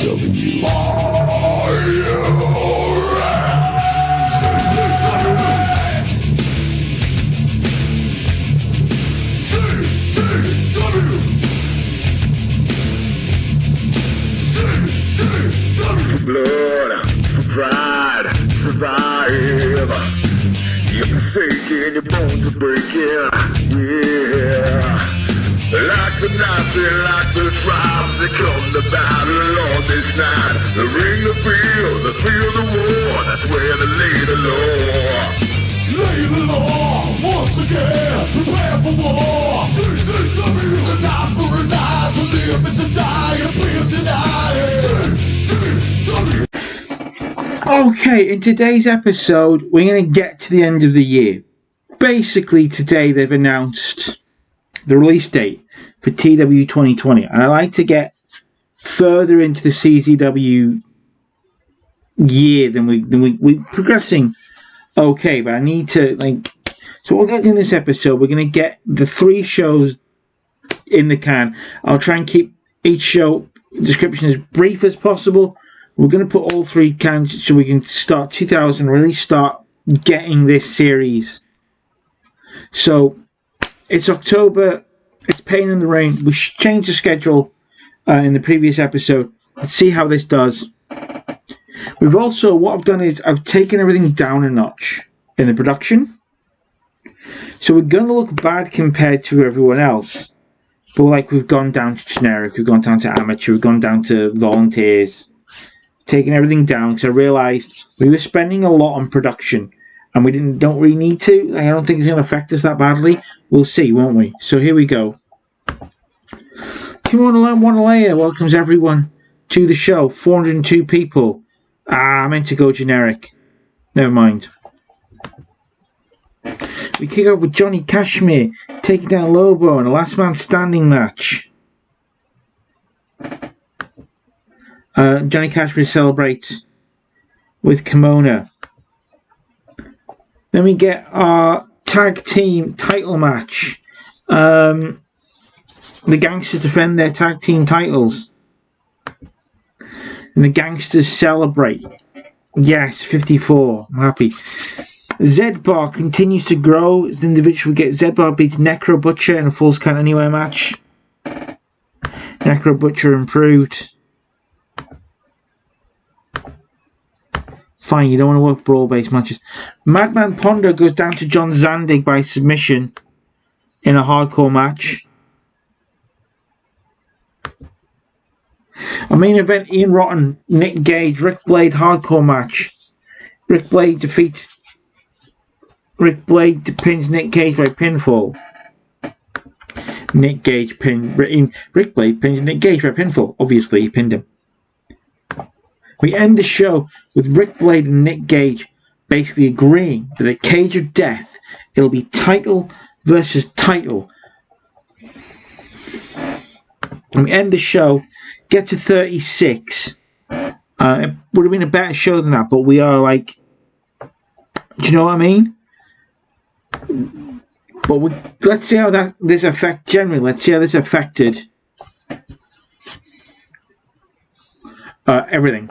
CZW. Blood, pride, survive. You're forsaken, your bones are breaking, yeah. Like the Nazi, like the tribes, they come to battle on this night. The ring, the feel the war, that's where they lay the law. Lay the law, once again, prepare for war. CZW, the night for a night, to live is to die, and live to die. CZW. Okay, in today's episode, we're going to get to the end of the year. Basically, today they've announced the release date for TW 2020, and I like to get further into the CZW year than we're progressing. Okay, but I need to so we're going to do in this episode. We're going to get the 3 shows in the can. I'll try and keep each show description as brief as possible. We're going to put all 3 cans so we can start 2000, really start getting this series. So it's October, it's Pain in the Rain. We changed the schedule in the previous episode. Let's see how this does. We've also, what I've done is I've taken everything down a notch in the production. So we're going to look bad compared to everyone else. But we've gone down to generic, we've gone down to amateur, we've gone down to volunteers. Taking everything down because I realised we were spending a lot on production and we don't really need to. I don't think it's going to affect us that badly. We'll see, won't we? So here we go. Come on, one layer. Welcomes everyone to the show. 402 people. I meant to go generic. Never mind. We kick off with Johnny Kashmir taking down Lobo in a last man standing match. Johnny Kashmir celebrates with Kimona. Then we get our tag team title match. The Gangsters defend their tag team titles. And the Gangsters celebrate. Yes, 54. I'm happy. Z-Bar continues to grow as an individual. We get Z-Bar beats Necro Butcher in a Falls Count Anywhere match. Necro Butcher improved. Fine, you don't want to work brawl-based matches. Madman Pondo goes down to John Zandig by submission in a hardcore match. A main event, Ian Rotten, Nick Gage, Rick Blade hardcore match. Rick Blade pins Nick Gage by pinfall. Rick Blade pins Nick Gage by pinfall. Obviously, he pinned him. We end the show with Rick Blade and Nick Gage basically agreeing that a Cage of Death, it'll be title versus title. And we end the show, get to 36. It would have been a better show than that, but we are do you know what I mean? But let's see how this affected everything.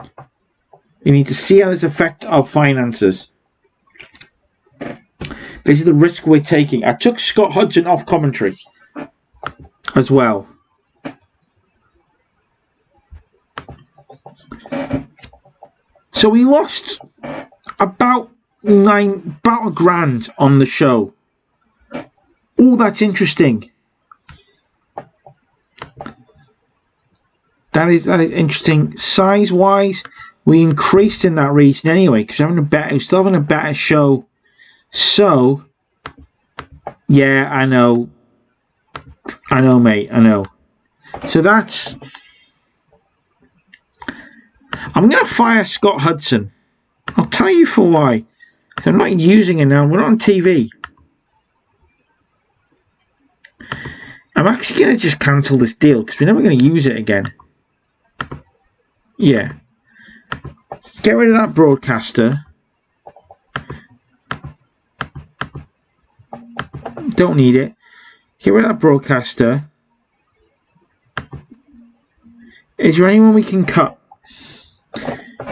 You need to see how this affects our finances. This is the risk we're taking. I took Scott Hudson off commentary as well. So we lost about $1,000 on the show. Oh, that's interesting. That is interesting. Size wise, we increased in that region anyway because we're still having a better show. So yeah, I know, mate. I know. So that's. I'm gonna fire Scott Hudson. I'll tell you for why. I'm not using it now. We're not on TV. I'm actually gonna just cancel this deal because we're never gonna use it again. Yeah. Get rid of that broadcaster. Don't need it. Get rid of that broadcaster. Is there anyone we can cut?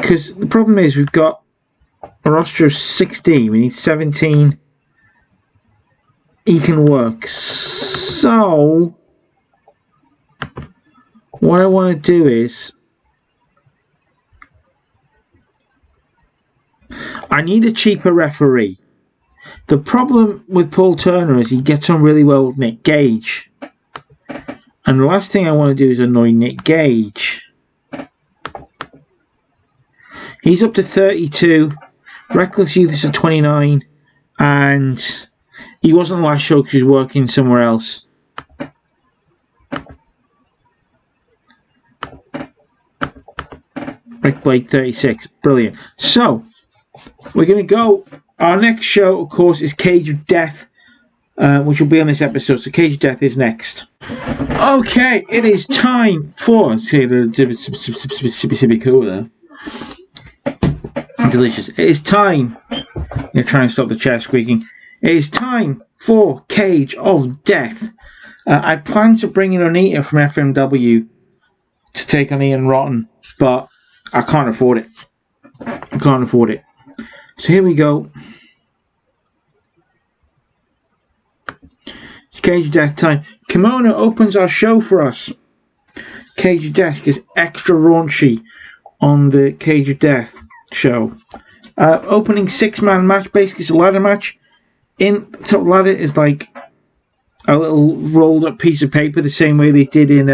Because the problem is we've got a roster of 16. We need 17. He can work. So what I want to do is I need a cheaper referee. The problem with Paul Turner is he gets on really well with Nick Gage. And the last thing I want to do is annoy Nick Gage. He's up to 32. Reckless Youth is at 29. And he wasn't the last show because he was working somewhere else. Rick Blake 36. Brilliant. So, we're going to go. Our next show, of course, is Cage of Death, which will be on this episode. So Cage of Death is next. Okay, it is time for... See, the cooler. Delicious. It is time... You're trying to stop the chair squeaking. It is time for Cage of Death. I plan to bring in Onita from FMW to take on Ian Rotten, but I can't afford it. I can't afford it. So here we go. It's Cage of Death time. Kimono opens our show for us. Cage of Death gets extra raunchy on the Cage of Death show. Opening 6-man match, basically it's a ladder match. In the top ladder is like a little rolled up piece of paper, the same way they did in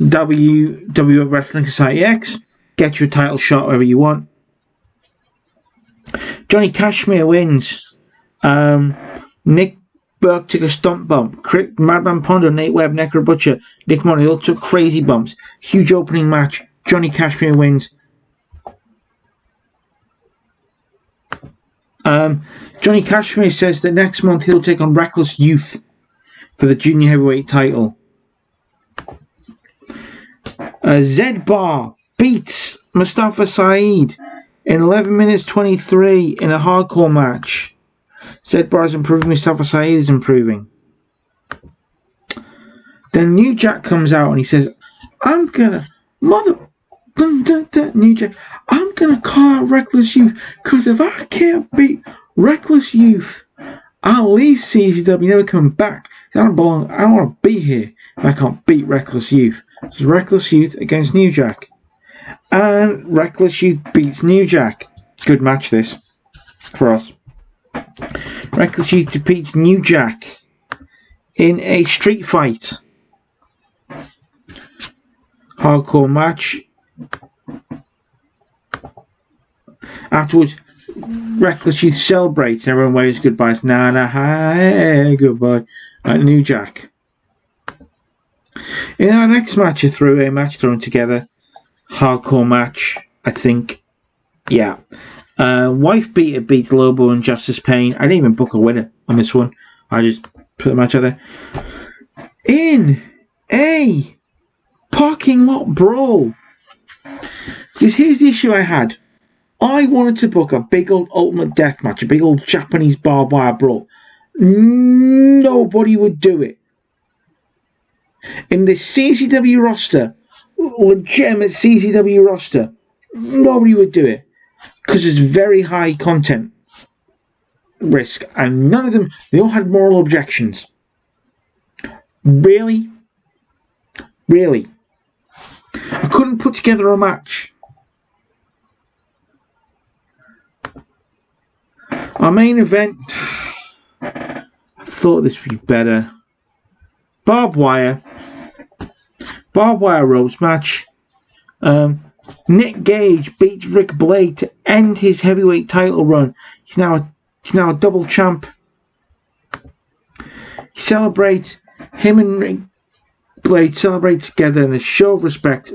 WWF Wrestling Society X. Get your title shot wherever you want. Johnny Cashmere wins. Nick Burke took a stomp bump. Madman Pondo, Nate Webb, Necro Butcher, Nick Money all took crazy bumps. Huge opening match. Johnny Cashmere wins. Johnny Cashmere says that next month he'll take on Reckless Youth for the junior heavyweight title. Z-Bar beats Mustafa Saeed in 11 minutes 23 in a hardcore match. Z-Bar is improving, Mustafa Saeed is improving. Then New Jack comes out and he says, I'm gonna New Jack, I'm gonna call out Reckless Youth, because if I can't beat Reckless Youth, I'll leave CZW, never come back. I don't want to be here if I can't beat Reckless Youth. It's Reckless Youth against New Jack. And Reckless Youth beats New Jack. Good match this for us. Reckless Youth defeats New Jack in a street fight. Hardcore match. Afterwards, Reckless Youth celebrates and everyone waves goodbyes. Nah, hi, goodbye. New Jack. In our next match, a three-way match thrown together. Hardcore match, I think. Yeah. Wife Beater beats Lobo and Justice Pain. I didn't even book a winner on this one. I just put the match out there. In a parking lot brawl. Because here's the issue I had. I wanted to book a big old ultimate death match, a big old Japanese barbed wire brawl. Nobody would do it. In the CZW roster, legitimate CZW roster, nobody would do it. Because it's very high content risk. And none of them, they all had moral objections. Really? Really? I couldn't put together a match. Our main event, I thought this would be better. Barbed wire ropes match. Nick Gage beats Rick Blade to end his heavyweight title run. He's now a double champ. He celebrates. Him and Rick Blade celebrate together in a show of respect.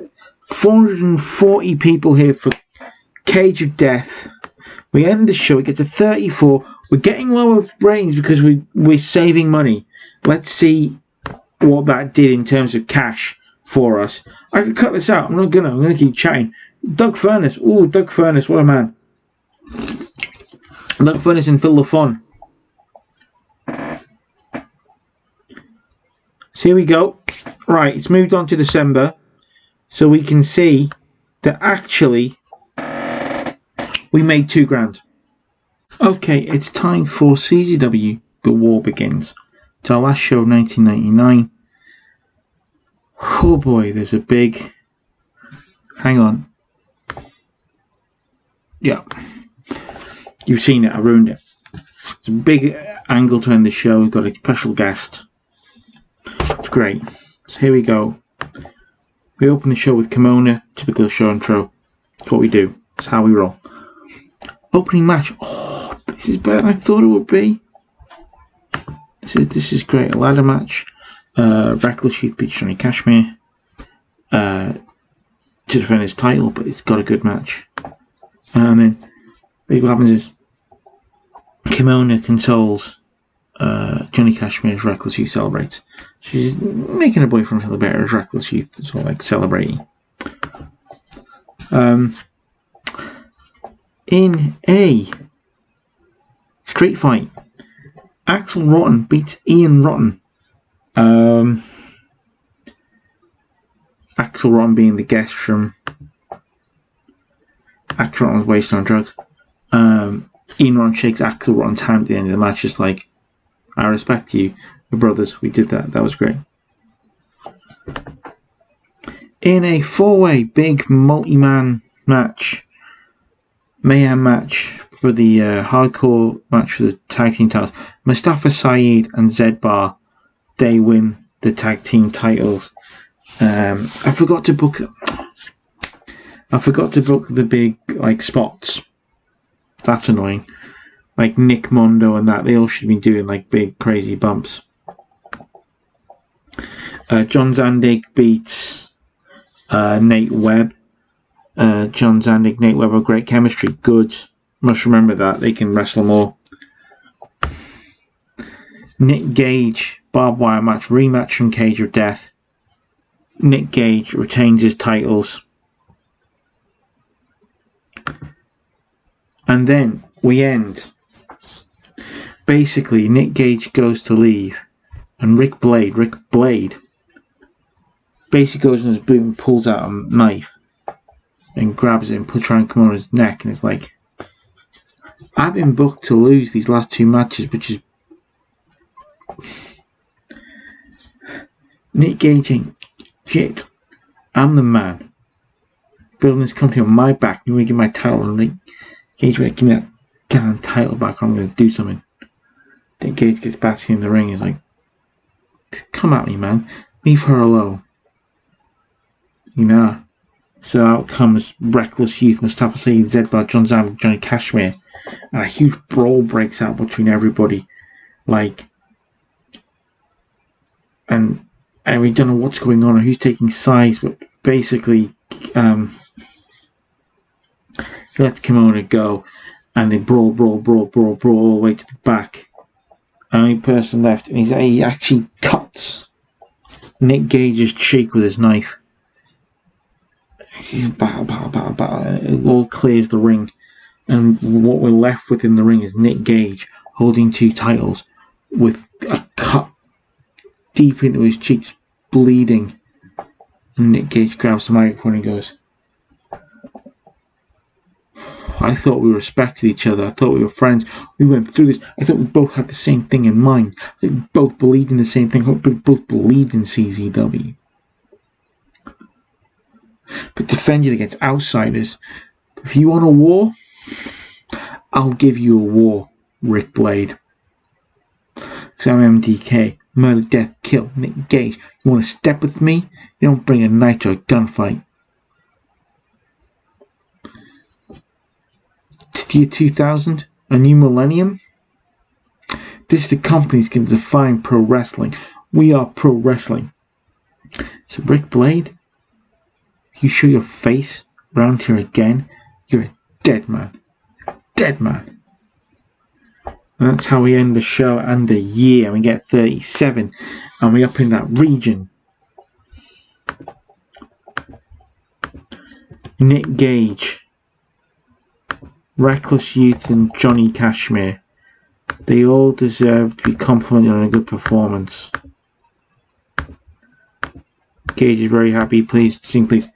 440 people here for Cage of Death. We end the show. It gets a 34. We're getting lower ratings because we're saving money. Let's see what that did in terms of cash for us. I could cut this out. I'm gonna keep chatting. Doug Furness. Ooh, Doug Furness. What a man. Doug Furness and Phil LaFon. So here we go. Right, it's moved on to December. So we can see that actually we made $2,000. Okay, it's time for CZW The War Begins. It's our last show of 1999. Oh boy, there's a big... Hang on. Yeah. You've seen it, I ruined it. It's a big angle to end the show. We've got a special guest. It's great. So here we go. We open the show with Kimona, typical show intro. It's what we do. It's how we roll. Opening match. Oh, this is better than I thought it would be. This is great. A ladder match. Reckless Youth beats Johnny Cashmere to defend his title, but it's got a good match. And then what happens is Kimona consoles Johnny Cashmere as Reckless Youth celebrates. She's making her boyfriend feel better as Reckless Youth, so like celebrating. In a street fight, Axel Rotten beats Ian Rotten. Axel Rotten being the guest from Axel Rotten was wasted on drugs. Ian Rotten shakes Axel Rotten's hand at the end of the match, just like, I respect you, we're brothers, we did that, that was great. In a 4-way big multi-man match, mayhem match for the hardcore match for the tag team titles, Mustafa Saeed and Zed Bar, they win the tag team titles. I forgot to book the big like spots. That's annoying. Like Nick Mondo and that, they all should be doing like big crazy bumps. John Zandig beats Nate Webb. John Zandig, Nate Webb have great chemistry. Good. Must remember that. They can wrestle more. Nick Gage, barbed wire match, rematch from Cage of Death. Nick Gage retains his titles. And then we end. Basically, Nick Gage goes to leave. And Rick Blade basically goes in his boot and pulls out a knife. And grabs it and puts it around Kimona's neck. And it's like, I've been booked to lose these last 2 matches, which is... Nick Gage ain't shit. I'm the man. Building this company on my back. You want to give my title, and Nick Gage, give me that damn title back, or I'm going to do something. Nick Gage gets back in the ring. He's like, come at me, man. Leave her alone. You know. So out comes Reckless Youth, Mustafa Saeed, Zed Bar, John Zandig, Johnny Cashmere, and a huge brawl breaks out between everybody. Like, and we don't know what's going on or who's taking sides, but basically, he lets Kimona go, and they brawl all the way to the back. Only person left, and he actually cuts Nick Gage's cheek with his knife. It all clears the ring, and what we're left with in the ring is Nick Gage holding 2 titles with a cut deep into his cheeks, bleeding. And Nick Gage grabs the microphone and goes, I thought we respected each other. I thought we were friends. We went through this. I thought we both had the same thing in mind. I think we both believed in the same thing. I hope we both believed in CZW. But defended against outsiders. If you want a war, I'll give you a war, Rick Blade. So I'm MDK. Murder, death, kill, Nick Gage. You want to step with me? You don't bring a knife to a gunfight. Year 2000, a new millennium. This is the company that's going to define pro wrestling. We are pro wrestling. So Rick Blade, if you show your face around here again, you're a dead man. Dead man. And that's how we end the show and the year. And we get 37. And we up in that region. Nick Gage, Reckless Youth and Johnny Cashmere. They all deserve to be complimented on a good performance. Gage is very happy. Please, sing please.